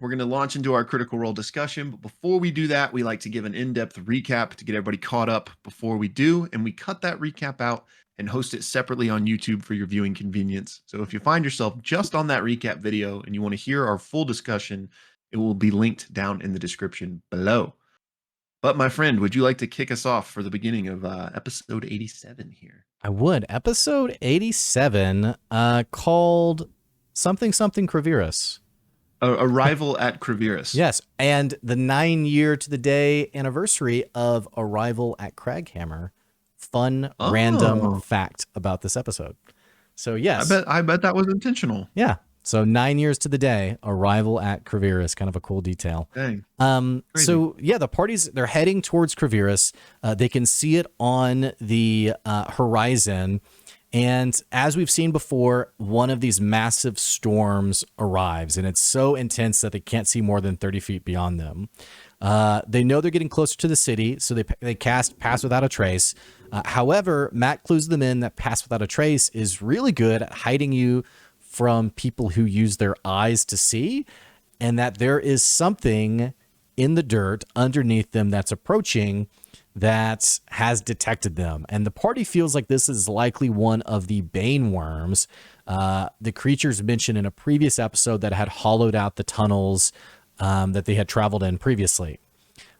We're going to launch into our Critical Role discussion. But before we do that, we like to give an in-depth recap to get everybody caught up before we do. And we cut that recap out and host it separately on YouTube for your viewing convenience. So if you find yourself just on that recap video and you want to hear our full discussion, it will be linked down in the description below. But my friend, would you like to kick us off for the beginning of episode 87 here? I would. Episode 87, called something Kreviris. Arrival at Kreviris. Yes, and the 9-year to the day anniversary of Arrival at Craghammer. Fun random fact about this episode. So yes, I bet that was intentional. Yeah. So 9 years to the day, Arrival at Kreviris, kind of a cool detail. Dang. So yeah, the parties, they're heading towards Kreviris. They can see it on the horizon. And as we've seen before, one of these massive storms arrives, and it's so intense that they can't see more than 30 feet beyond them. They know they're getting closer to the city, so they cast Pass Without a Trace. However, Matt clues them in that Pass Without a Trace is really good at hiding you from people who use their eyes to see, and that there is something in the dirt underneath them that's approaching that has detected them. And the party feels like this is likely one of the Bane worms, the creatures mentioned in a previous episode that had hollowed out the tunnels that they had traveled in previously.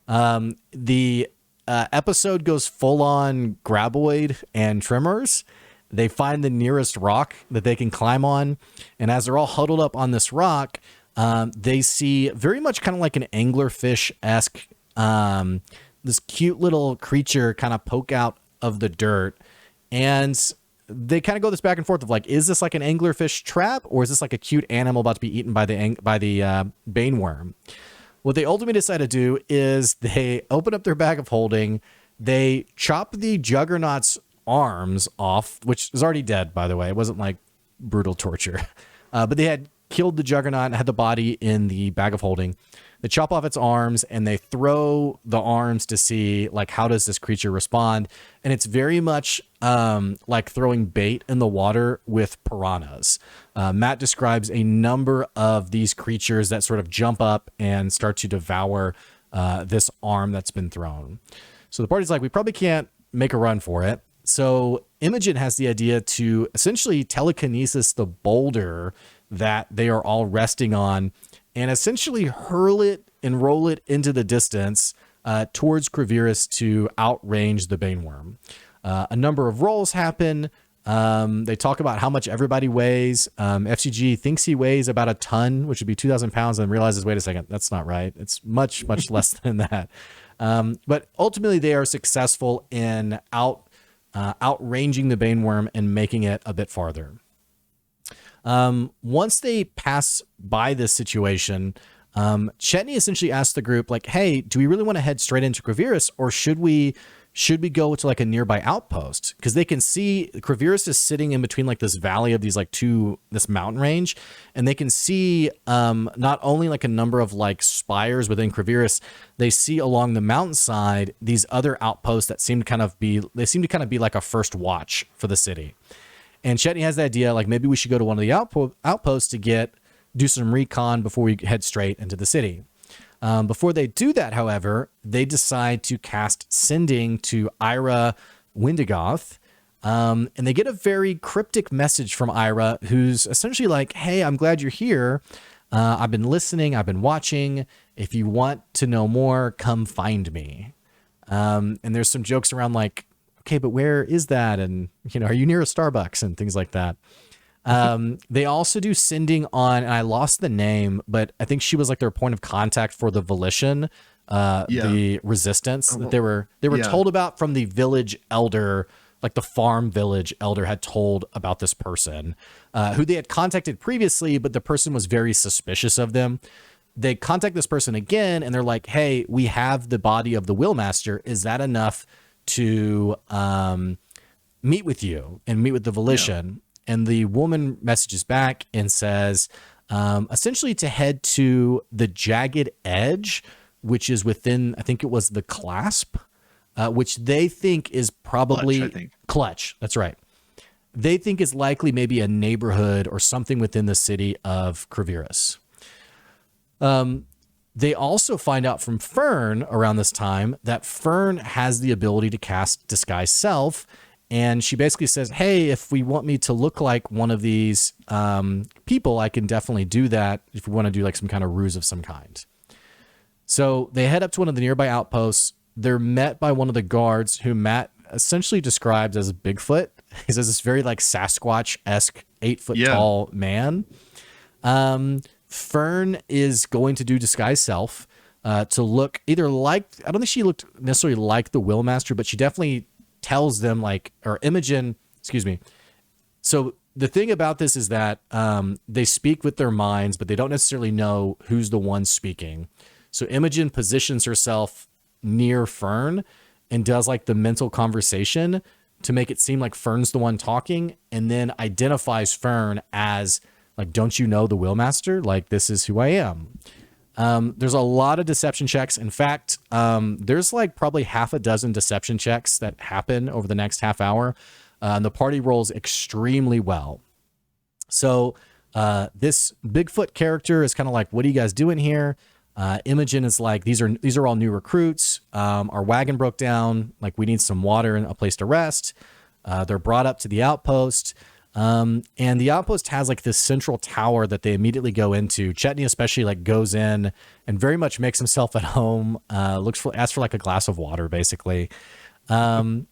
The episode goes full on graboid and tremors. They find the nearest rock that they can climb on. And as they're all huddled up on this rock, they see very much kind of like an anglerfish-esque, this cute little creature kind of poke out of the dirt. And they kind of go this back and forth of like, is this like an anglerfish trap, or is this like a cute animal about to be eaten by the Bane worm? What they ultimately decide to do is they open up their bag of holding. They chop the Juggernaut's arms off, which is already dead, by the way. It wasn't like brutal torture. But they had killed the Juggernaut and had the body in the bag of holding. They chop off its arms and they throw the arms to see like, how does this creature respond? And it's very much like throwing bait in the water with piranhas. Matt describes a number of these creatures that sort of jump up and start to devour this arm that's been thrown. So the party's like, we probably can't make a run for it. So Imogen has the idea to essentially telekinesis the boulder that they are all resting on and essentially hurl it and roll it into the distance towards Kreviris to outrange the Bane worm. A number of rolls happen. They talk about how much everybody weighs. FCG thinks he weighs about a ton, which would be 2,000 pounds, and realizes, wait a second, that's not right. It's much, much less than that. But ultimately, they are successful in outranging the Bane worm and making it a bit farther. Once they pass by this situation, Chetney essentially asks the group, like, hey, do we really want to head straight into Kreviris, or should we go to like a nearby outpost? Because they can see Kreviris is sitting in between like this valley of these like this mountain range, and they can see not only like a number of like spires within Kreviris, they see along the mountainside these other outposts that seem to kind of be like a first watch for the city. And Chetney has the idea, like, maybe we should go to one of the outposts to do some recon before we head straight into the city. Before they do that, however, they decide to cast Sending to Ira Windigoth. And they get a very cryptic message from Ira, who's essentially like, hey, I'm glad you're here. I've been listening. I've been watching. If you want to know more, come find me. And there's some jokes around like, okay, but where is that? And, are you near a Starbucks and things like that? They also do Sending on, and I lost the name, but I think she was like their point of contact for the Volition, the resistance that they were told about from the village elder, like the farm village elder had told about this person, who they had contacted previously, but the person was very suspicious of them. They contact this person again, and they're like, hey, we have the body of the Willmaster. Is that enough to meet with you and meet with the Volition? Yeah. And the woman messages back and says, essentially to head to the Jagged Edge, which is within, I think it was the Clasp, which they think is probably Clutch. That's right. They think is likely maybe a neighborhood or something within the city of Kreviris. They also find out from Fern around this time that Fern has the ability to cast Disguise Self. And she basically says, hey, if we want me to look like one of these people, I can definitely do that if we want to do like some kind of ruse of some kind. So they head up to one of the nearby outposts. They're met by one of the guards who Matt essentially describes as Bigfoot. He says this very like Sasquatch-esque 8-foot tall man. Fern is going to do Disguise Self to look either like, I don't think she looked necessarily like the Willmaster, but she definitely tells them like, or Imogen, excuse me. So the thing about this is that they speak with their minds, but they don't necessarily know who's the one speaking. So Imogen positions herself near Fern and does like the mental conversation to make it seem like Fern's the one talking, and then identifies Fern as like, don't you know the Willmaster? Like, this is who I am. There's a lot of deception checks. In fact, there's like probably half a dozen deception checks that happen over the next half hour. And the party rolls extremely well. So this Bigfoot character is kind of like, what are you guys doing here? Imogen is like, these are all new recruits. Our wagon broke down. Like, we need some water and a place to rest. They're brought up to the outpost. And the outpost has like this central tower that they immediately go into. Chetney especially like goes in and very much makes himself at home, asks for like a glass of water, basically. And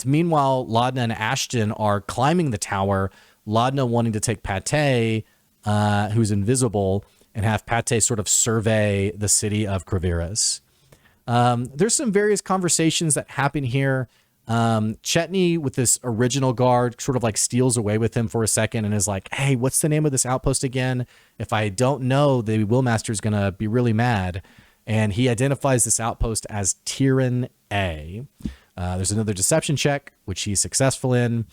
meanwhile, Laudna and Ashton are climbing the tower, Laudna wanting to take Pate, who's invisible, and have Pate sort of survey the city of Kreviris. There's some various conversations that happen here. Chetney with this original guard sort of like steals away with him for a second and is like, hey, what's the name of this outpost again? If I don't know, the Willmaster is going to be really mad. And he identifies this outpost as Tyran A. There's another deception check, which he's successful in.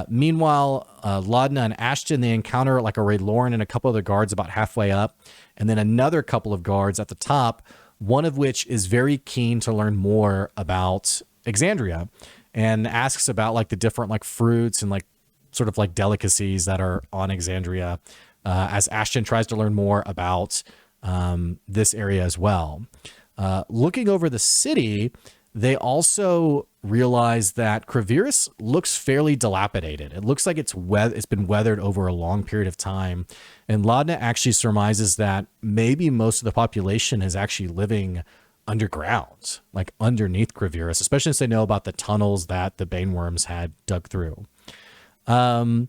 Meanwhile, Laudna and Ashton, they encounter like a Ray Lauren and a couple other guards about halfway up. And then another couple of guards at the top, one of which is very keen to learn more about Exandria and asks about like the different like fruits and like sort of like delicacies that are on Exandria, as Ashton tries to learn more about this area as well. Looking over the city, they also realize that Kreviris looks fairly dilapidated. It looks like it's been weathered over a long period of time. And Laudna actually surmises that maybe most of the population is actually living underground, like underneath Kreviris, especially since they know about the tunnels that the Baneworms had dug through. From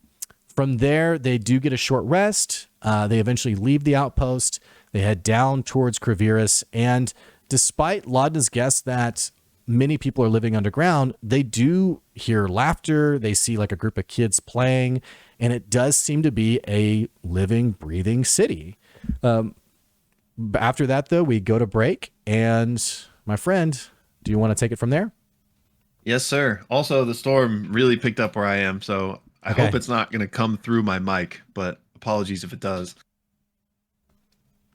there, they do get a short rest. They eventually leave the outpost. They head down towards Kreviris. And despite Laudna's guess that many people are living underground, they do hear laughter. They see like a group of kids playing, and it does seem to be a living, breathing city. After that, though, we go to break, and my friend, do you want to take it from there? Yes, sir. Also, the storm really picked up where I am, so I hope it's not going to come through my mic, but apologies if it does.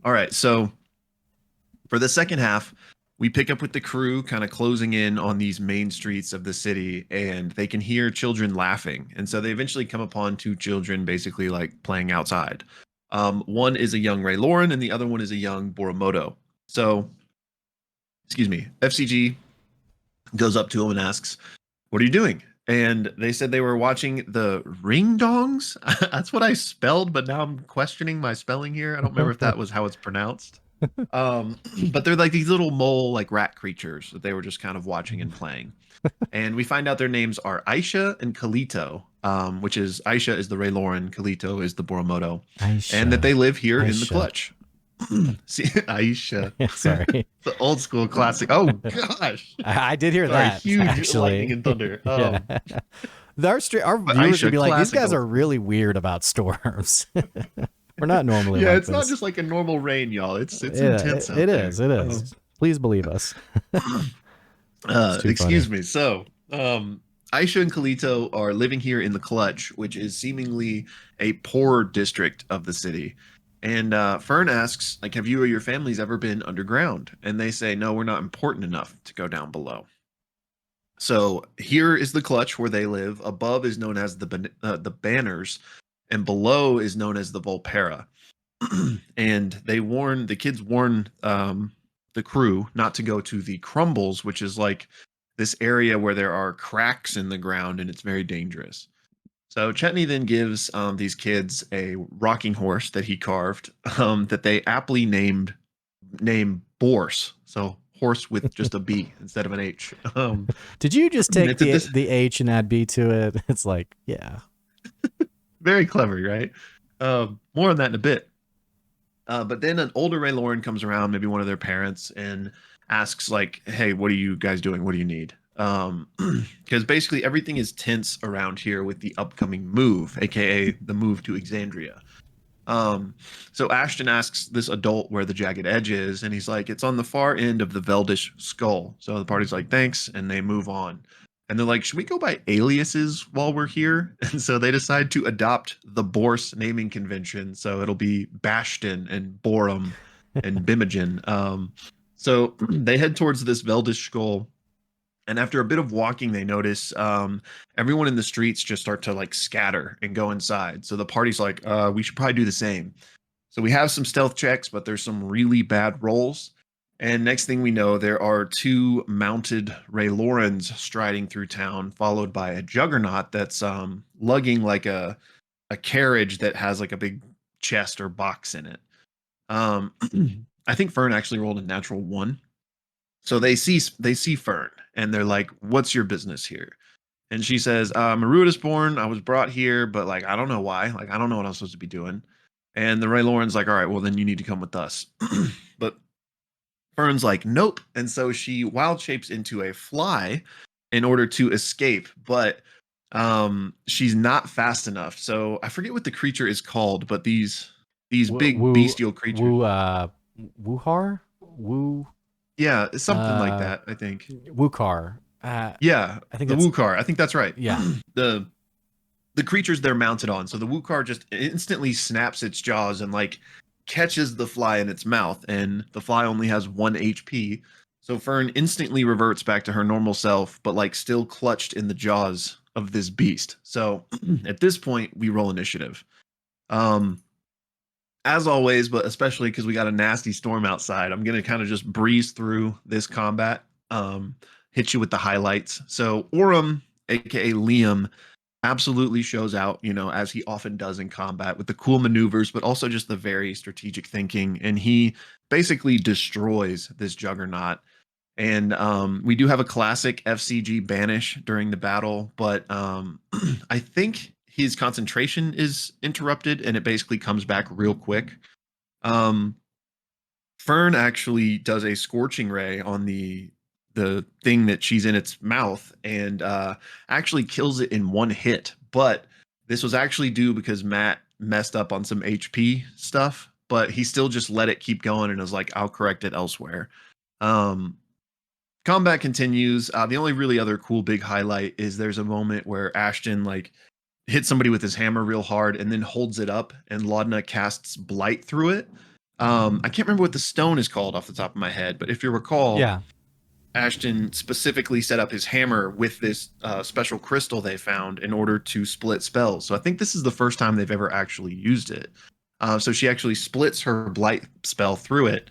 All right, so for the second half, we pick up with the crew kind of closing in on these main streets of the city, and they can hear children laughing. And so they eventually come upon two children basically like playing outside. One is a young Ray Lauren and the other one is a young Boromoto. So, excuse me, FCG goes up to him and asks, what are you doing? And they said they were watching the Ring Dongs. That's what I spelled, but now I'm questioning my spelling here. I don't remember if that was how it's pronounced. But they're like these little mole, like rat creatures that they were just kind of watching and playing. And we find out their names are Aisha and Kalito, which is Aisha is the Ray Lauren, Kalito is the Boromoto, and that they live here in the clutch. See, Aisha. Sorry. The old school classic. Oh gosh. I did hear that. Huge actually. lightning and thunder. Yeah. Our viewers would be like, these guys are really weird about storms. We're not normally yeah, like it's this. not just like a normal rain, y'all. It's intense. It is. Please believe us. Excuse me. So, Aisha and Kalito are living here in the Clutch, which is seemingly a poor district of the city. And Fern asks, like, have you or your families ever been underground? And they say, no, we're not important enough to go down below. So here is the Clutch where they live. Above is known as the Banners, and below is known as the Volpera. And the kids warn the crew not to go to the crumbles, which is like this area where there are cracks in the ground and it's very dangerous. So Chetney then gives these kids a rocking horse that he carved that they aptly name Borse. So horse with just a B instead of an H. Did you just take it's a dis- the H and add B to it? It's like, yeah. Very clever, right? More on that in a bit. But then an older Ray Lauren comes around, maybe one of their parents, and asks like, "Hey, what are you guys doing? What do you need?" Because basically everything is tense around here with the upcoming move, aka the move to Exandria. Um, so Ashton asks this adult where the jagged edge is, and he's like, "It's on the far end of the Veldish skull." So the party's like, "Thanks," and they move on. And they're like, "Should we go by aliases while we're here?" And so they decide to adopt the Borse naming convention. So it'll be Bastion and Borum and Bimogen. So they head towards this Veldish skull. And after a bit of walking, they notice everyone in the streets just start to like scatter and go inside. So the party's like, we should probably do the same. So we have some stealth checks, but there's some really bad rolls. And next thing we know, there are two mounted Ray Laurens striding through town, followed by a juggernaut that's lugging like a carriage that has like a big chest or box in it. Um, I think Fern actually rolled a natural one. So they see Fern and they're like, "What's your business here?" And she says, "Maruda's born. I was brought here, but like I don't know why. Like I don't know what I'm supposed to be doing." And the Ray Lauren's like, "All right, well then you need to come with us." But Fern's like, "Nope." And so she wild shapes into a fly in order to escape, but she's not fast enough. So I forget what the creature is called, but these big Woo, bestial creatures. woo, woohar, woo, Yeah, it's something like uh, that, I think. wookar. Yeah, I think the that's, Wukar. I think that's right. yeah. the the creatures they're mounted on. So the Wukar just instantly snaps its jaws and like catches the fly in its mouth, and the fly only has 1 HP. So Fern instantly reverts back to her normal self, but like still clutched in the jaws of this beast. So at this point, we roll initiative. Um, as always, but especially because we got a nasty storm outside, I'm gonna kind of just breeze through this combat. Hit you with the highlights. So Orem, aka Liam, absolutely shows out, as he often does in combat with the cool maneuvers, but also just the very strategic thinking. And he basically destroys this juggernaut. And we do have a classic FCG banish during the battle, but I think his concentration is interrupted and it basically comes back real quick. Um, Fern actually does a scorching ray on the thing that she's in its mouth and actually kills it in one hit. But this was actually due because Matt messed up on some HP stuff, but he still just let it keep going and was like, "I'll correct it elsewhere." Um, Combat continues. The only really other cool big highlight is there's a moment where Ashton like hits somebody with his hammer real hard and then holds it up, and Laudna casts Blight through it. I can't remember what the stone is called off the top of my head, but if you recall, Yeah. Ashton specifically set up his hammer with this special crystal they found in order to split spells. So I think this is the first time they've ever actually used it. So she actually splits her blight spell through it,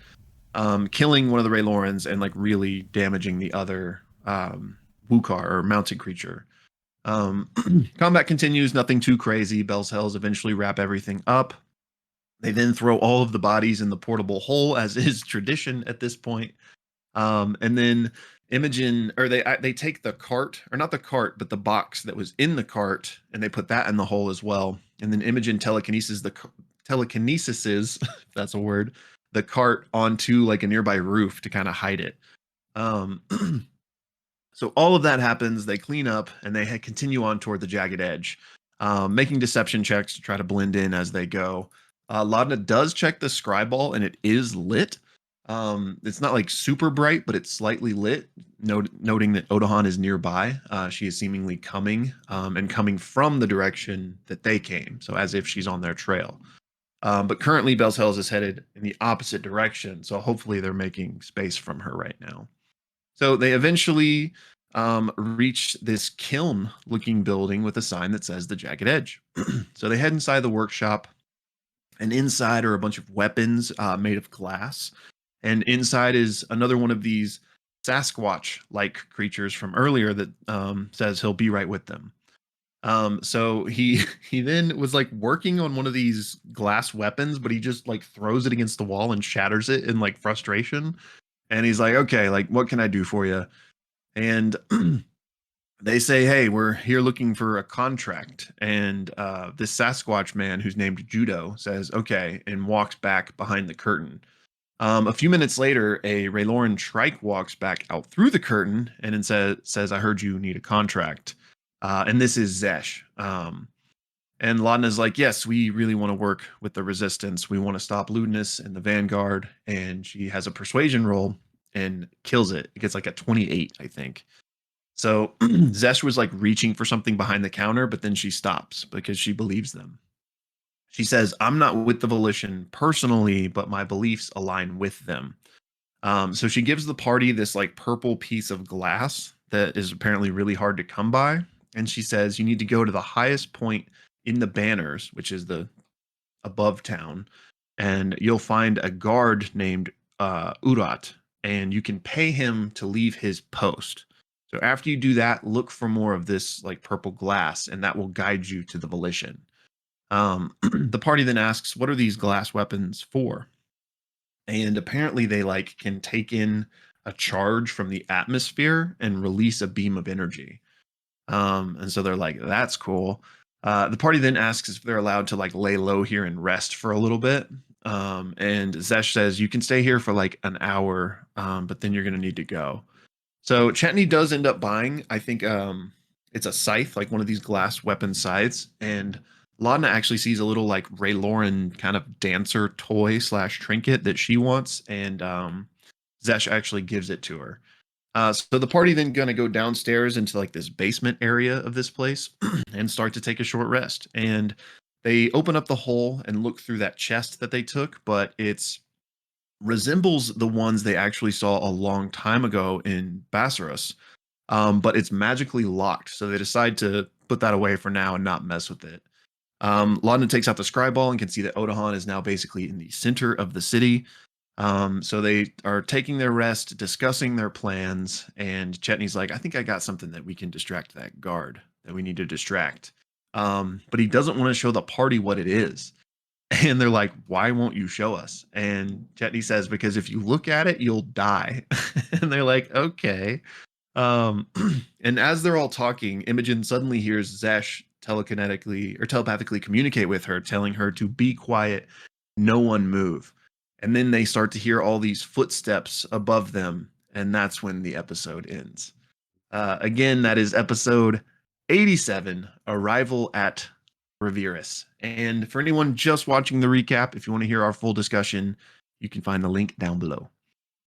killing one of the Ray Laurens and like really damaging the other Wukar or mounted creature. Combat continues, nothing too crazy. Bell's Hells eventually wrap everything up. They then throw all of the bodies in the portable hole, as is tradition at this point. And then Imogen, or they take the cart, or not the cart, but the box that was in the cart, and they put that in the hole as well. And then Imogen telekinesis is, if that's a word, the cart onto like a nearby roof to kind of hide it. Um, so all of that happens. They clean up and they continue on toward the jagged edge, making deception checks to try to blend in as they go. Laudna does check the scry ball and it is lit. It's not like super bright, but it's slightly lit, noting that Odahan is nearby. She is seemingly coming and coming from the direction that they came. So as if she's on their trail. But currently, Bell's Hells is headed in the opposite direction. So hopefully they're making space from her right now. So they eventually reach this kiln looking building with a sign that says the Jagged Edge. So they head inside the workshop. And inside are a bunch of weapons made of glass. And inside is another one of these Sasquatch like creatures from earlier that says he'll be right with them. So he he then was like working on one of these glass weapons, but he just like throws it against the wall and shatters it in like frustration. And he's like, okay, like what can I do for you? And they say, hey, we're here looking for a contract. And this Sasquatch man who's named Judo says, okay, and walks back behind the curtain. A few minutes later, a Rayloran Trike walks back out through the curtain and then says, I heard you need a contract. And this is Zesh. And Laudna's like, yes, we really want to work with the resistance. We want to stop lewdness and the Vanguard. And she has a persuasion roll and kills it. It gets like a 28, I think. So Zesh was like reaching for something behind the counter, but then she stops because she believes them. She says, I'm not with the Volition personally, but my beliefs align with them. So she gives the party this like purple piece of glass that is apparently really hard to come by. And she says, you need to go to the highest point in the banners, which is the above town, and you'll find a guard named Urat, and you can pay him to leave his post. So after you do that, look for more of this like purple glass, and that will guide you to the Volition. The party then asks, what are these glass weapons for? And apparently they like can take in a charge from the atmosphere and release a beam of energy. And so they're like, that's cool. The party then asks if they're allowed to like lay low here and rest for a little bit. And Zesh says, you can stay here for like an hour, but then you're going to need to go. So Chetney does end up buying, I think it's a scythe, like one of these glass weapon scythes. And Laudna actually sees a little like Rayloran kind of dancer toy / trinket that she wants. And Zesh actually gives it to her. So the party then gonna go downstairs into like this basement area of this place and start to take a short rest. And they open up the hole and look through that chest that they took, but it's resembles the ones they actually saw a long time ago in Bassaros. But it's magically locked, so they decide to put that away for now and not mess with it. Laudna takes out the scry ball and can see that Odahan is now basically in the center of the city. So they are taking their rest, discussing their plans, and Chetney's like, I think I got something that we can distract that guard that we need to distract. But he doesn't want to show the party what it is. And they're like, why won't you show us? And Chetney says, because if you look at it, you'll die. And they're like, okay. And as they're all talking, Imogen suddenly hears Zesh telekinetically or telepathically communicate with her, telling her to be quiet, no one move. And then they start to hear all these footsteps above them, and that's when the episode ends. Again, that is episode 87, Arrival at Kreviris. And for anyone just watching the recap, if you want to hear our full discussion, you can find the link down below.